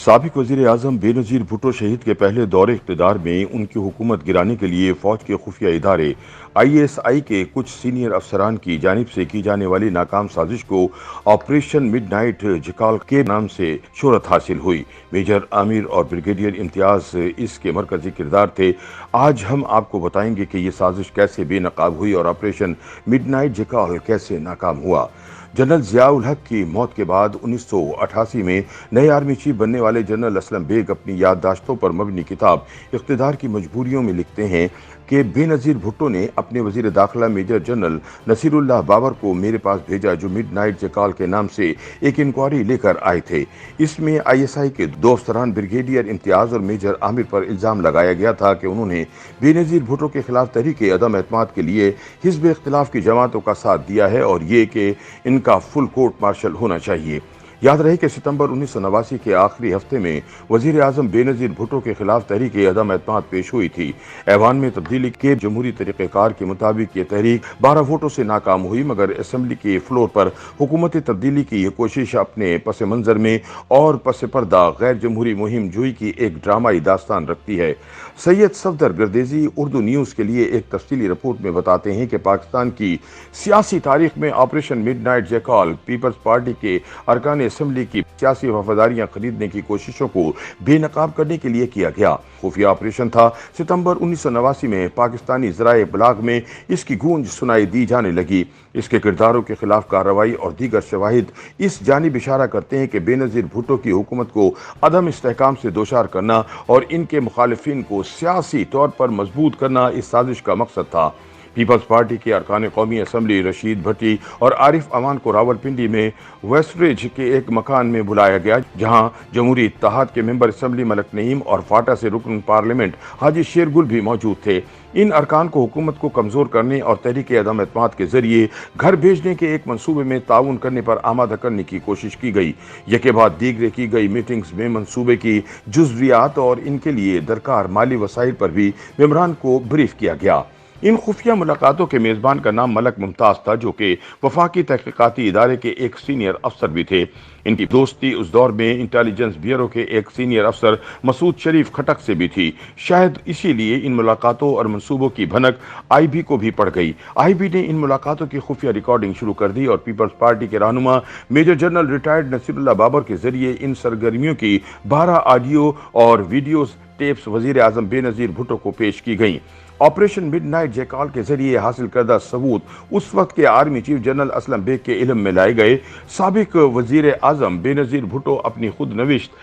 साबिक वजीर आजम बेनजीर भुट्टो शहीद के पहले दौरे इक़्तिदार में उनकी हुकूमत गिराने के लिए फौज के खुफिया इदारे ISI के कुछ सीनियर अफसरान की जानिब से की जाने वाली नाकाम साजिश को ऑपरेशन मिडनाइट जैकल के नाम से शोहरत हासिल हुई। मेजर आमिर और ब्रिगेडियर इम्तियाज इसके मरकजी किरदार थे। आज हम आपको बताएंगे कि ये साजिश कैसे बेनकाब हुई और ऑपरेशन मिडनाइट जैकल कैसे नाकाम हुआ। जनरल ज़ियाउल हक की मौत के बाद 1988 में नए आर्मी चीफ बनने वाले जनरल असलम बेग अपनी याददाश्तों पर मबनी किताब इक़्तिदार की मजबूरियों में लिखते हैं कि बेनज़ीर भुट्टो ने अपने वज़ीर दाखिला मेजर जनरल नसीरुल्लाह बाबर को मेरे पास भेजा, जो मिडनाइट जैकल के नाम से एक इंक्वायरी लेकर आए थे। इसमें ISI के दो अफसरान ब्रिगेडियर इम्तियाज और मेजर आमिर पर इल्ज़ाम लगाया गया था कि उन्होंने बेनज़ीर भुट्टो के खिलाफ तहरीक अदम एतमाद के लिए हिज़्ब इख्तिलाफ की जमातों का साथ दिया है और ये कि इनका फुल कोर्ट मार्शल होना चाहिए। याद रहे कि सितंबर 1989 के आखिरी हफ्ते में वजीर आजम बेनजीर भुट्टो के खिलाफ तहरीक अदम एतमाद पेश हुई थी। ऐवान में तब्दीली के जमहूरी तरीक़ेकार के मुताबिक ये तहरीक 12 वोटों से नाकाम हुई, मगर असम्बली के फ्लोर पर हुकूमत तब्दीली की यह कोशिश अपने पस मंजर में और पस पर्दा गैर जमहूरी मुहिम जोई की एक ड्रामाई दास्तान रखती है। सैयद सफदर गर्देजी उर्दू न्यूज़ के लिए एक तफसीली रिपोर्ट में बताते हैं कि पाकिस्तान की सियासी तारीख में Operation Midnight Jackal Peoples Party के अरकान असम्बली की सियासी वफादारियां खरीदने की कोशिशों को बेनकाब करने के लिए किया गया। खुफिया ऑपरेशन था। सितंबर 1989 में पाकिस्तानी ज़राए इब्लाग में इसकी गूंज सुनाई दी जाने लगी। इसके किरदारों के खिलाफ कार्रवाई और दीगर शवाहिद इस जानिब इशारा करते हैं कि बेनज़ीर भुट्टो की हुकूमत को अदम इस्तेहकाम से दोचार करना और इनके मुखालिफिन को सियासी तौर पर मजबूत करना इस साजिश का मकसद था। पीपल्स पार्टी के अरकान कौमी असम्बली रशीद भट्टी और आरिफ अमान को रावलपिंडी में वेस्टरिज के एक मकान में बुलाया गया, जहां जमहूरी इत्तेहाद के मेंबर असम्बली मलक नईम और फाटा से रुकन पार्लियामेंट हाजी शेरगुल भी मौजूद थे। इन अरकान को हुकूमत को कमज़ोर करने और तहरीक अदम एतमाद के जरिए घर भेजने के एक मनसूबे में ताउन करने पर आमादा करने की कोशिश की गई। यके बाद दीगरे की गई मीटिंग्स में मनसूबे की जुज़वियात और इनके लिए दरकार माली वसाइल पर भी मेंबरान को ब्रीफ किया गया। इन खुफिया मुलाकातों के मेज़बान का नाम मलक मुमताज़ था, जो कि वफाकी तहकीकाती इदारे के एक सीनियर अफसर भी थे। इनकी दोस्ती उस दौर में इंटेलिजेंस ब्यूरो के एक सीनियर अफसर मसूद शरीफ खटक से भी थी। शायद इसीलिए इन मुलाकातों और मनसूबों की भनक IB को भी पड़ गई। IB ने इन मुलाकातों की खुफिया रिकॉर्डिंग शुरू कर दी और पीपल्स पार्टी के रहनुमा major general retired Nasirullah Babar के जरिए इन सरगर्मियों की 12 ऑडियो और वीडियो टेप्स वजीर आजम बेनजीर भुट्टो को पेश की गई। ऑपरेशन मिडनाइट जैकल के जरिए हासिल करदा सबूत उस वक्त के army chief general Aslam Beg के इल्म में लाए गए। साबिक वजीर आजम बेनजीर भुट्टो अपनी खुद नविश्त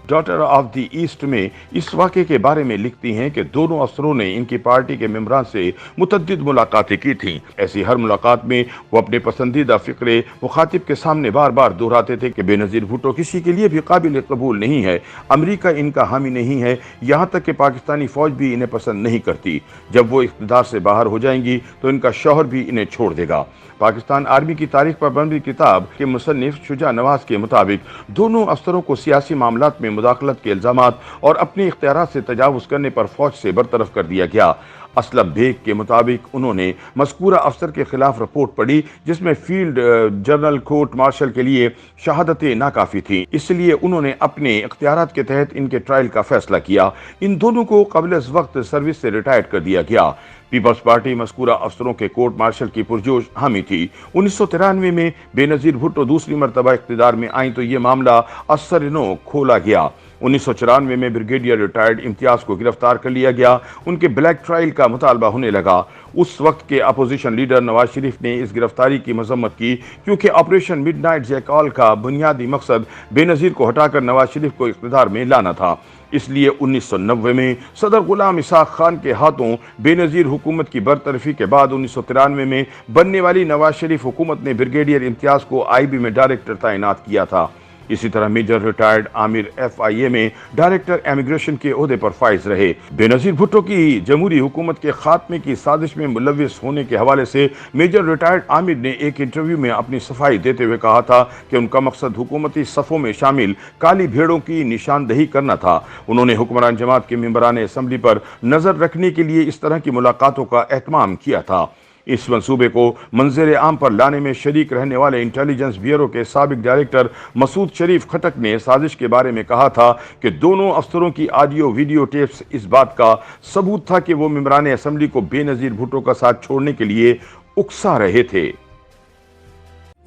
डॉटर ऑफ द ईस्ट में इस वाक़े के बारे में लिखती हैं कि दोनों अफसरों ने इनकी पार्टी के मेंबरान से मुतअद्दिद मुलाकातें की थीं। ऐसी हर मुलाकात में वो अपने पसंदीदा फ़िक्रे मुखातिब के सामने बार बार दोहराते थे कि बेनज़ीर भुट्टो किसी के लिए भी काबिल कबूल नहीं है, अमरीका इनका हामी नहीं है, यहाँ तक कि पाकिस्तानी फ़ौज भी इन्हें पसंद नहीं करती। जब वो इक़्तिदार से बाहर हो जाएंगी तो इनका शौहर भी इन्हें छोड़ देगा। पाकिस्तान आर्मी की तारीख पर बनी किताब के मुसन्निफ शुजा नवाज के मुताबिक दोनों अफसरों को सियासी मामलात में मुदाखलत के इल्जामात और अपने इख्तियारात से तजावुज़ करने पर फौज से बरतरफ कर दिया गया। असलम बेग के मुताबिक उन्होंने मज़कूरा अफसर के खिलाफ रिपोर्ट पढ़ी, जिसमें फील्ड जनरल कोर्ट मार्शल के लिए शहादतें नाकाफ़ी थीं, इसलिए उन्होंने अपने इख्तियारात के तहत इनके ट्रायल का फैसला किया। इन दोनों को क़ब्ल वक्त सर्विस से रिटायर्ड कर दिया गया। पीपल्स पार्टी मज़कूरा अफसरों के कोर्ट मार्शल की पुरजोश हामी थी। 1993 में बेनज़ीर भुट्टो दूसरी मरतबा इक़्तिदार में आई तो ये मामला असर-ए-नो खोला गया। 1994 में ब्रिगेडियर रिटायर्ड इम्तियाज को गिरफ्तार कर लिया गया। उनके ब्लैक ट्रायल का मुतालबा होने लगा। उस वक्त के अपोजिशन लीडर नवाज शरीफ ने इस गिरफ्तारी की मजम्मत की, क्योंकि ऑपरेशन मिडनाइट जैकल का बुनियादी मकसद बेनज़ीर को हटाकर नवाज शरीफ को इक़्तिदार में लाना था। इसलिए 1990 में सदर गुलाम इसाक खान के हाथों बेनज़ीर हुकूमत की बरतरफी के बाद 1993 में बनने वाली नवाज शरीफ हुकूमत ने ब्रिगेडियर इम्तियाज को IB में डायरेक्टर तैनात किया था। इसी तरह मेजर रिटायर्ड आमिर FIA में डायरेक्टर इमिग्रेशन के ओहदे पर फाइज रहे। बेनज़ीर भुट्टो की जमहूरी हुकूमत के खात्मे की साजिश में मुलव्विस होने के हवाले से मेजर रिटायर्ड आमिर ने एक इंटरव्यू में अपनी सफाई देते हुए कहा था कि उनका मकसद हुकूमती सफ़ों में शामिल काली भेड़ों की निशानदही करना था। उन्होंने हुक्मरान जमात के मेंबरान असम्बली पर नज़र रखने के लिए इस तरह की मुलाकातों का एहतमाम किया था। इस मंसूबे को मंजर आम पर लाने में शरीक रहने वाले इंटेलिजेंस ब्यूरो के साबिक डायरेक्टर मसूद शरीफ खटक ने साजिश के बारे में कहा था कि दोनों अफसरों की ऑडियो वीडियो टेप्स इस बात का सबूत था कि वो मेंबरान असेंबली को बेनजीर भुट्टो का साथ छोड़ने के लिए उकसा रहे थे।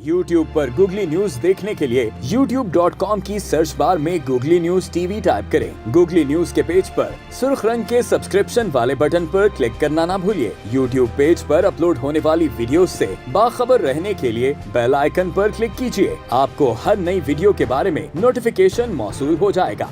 YouTube पर गूगली न्यूज देखने के लिए youtube.com की सर्च बार में गूगली न्यूज टीवी टाइप करें। गूगली न्यूज के पेज पर सुर्ख रंग के सब्सक्रिप्शन वाले बटन पर क्लिक करना ना भूलिए। YouTube पेज पर अपलोड होने वाली वीडियोस से बाखबर रहने के लिए बेल आइकन पर क्लिक कीजिए। आपको हर नई वीडियो के बारे में नोटिफिकेशन मौसूल हो जाएगा।